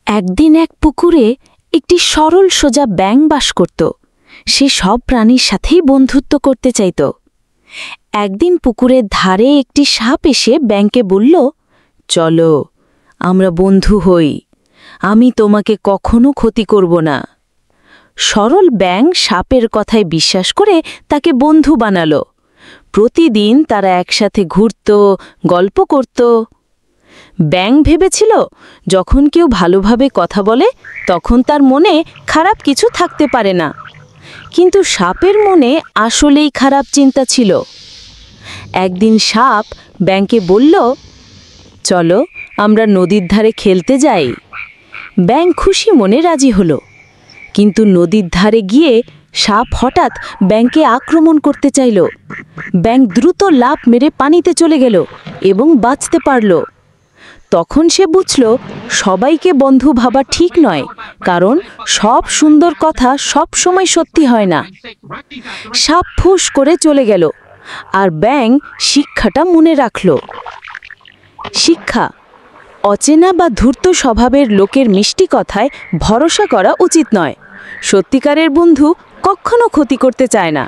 একদিন এক পুকুরে একটি সরল সোজা ব্যাঙ বাস করত। সে সব প্রাণীর সাথেই বন্ধুত্ব করতে চাইত। একদিন পুকুরের ধারে একটি সাপ এসে ব্যাঙকে বলল, চলো আমরা বন্ধু হই, আমি তোমাকে কখনো ক্ষতি করব না। সরল ব্যাঙ সাপের কথায় বিশ্বাস করে তাকে বন্ধু বানাল। প্রতিদিন তারা একসাথে ঘুরত, গল্প করত। ব্যাঙ ভেবেছিল যখন কেউ ভালোভাবে কথা বলে তখন তার মনে খারাপ কিছু থাকতে পারে না, কিন্তু সাপের মনে আসলেই খারাপ চিন্তা ছিল। একদিন সাপ ব্যাঙকে বলল, চলো আমরা নদীর ধারে খেলতে যাই। ব্যাঙ খুশি মনে রাজি হলো, কিন্তু নদীর ধারে গিয়ে সাপ হঠাৎ ব্যাঙকে আক্রমণ করতে চাইল। ব্যাঙ দ্রুত লাফ মেরে পানিতে চলে গেল এবং বাঁচতে পারল। তখন সে বুঝল সবাইকে বন্ধু ভাবা ঠিক নয়, কারণ সব সুন্দর কথা সব সময় সত্যি হয় না। সাপ ফুস করে চলে গেল, আর ব্যাঙ শিক্ষাটা মনে রাখল। শিক্ষা: অচেনা বা ধূর্ত স্বভাবের লোকের মিষ্টি কথায় ভরসা করা উচিত নয়। সত্যিকারের বন্ধু কখনো ক্ষতি করতে চায় না।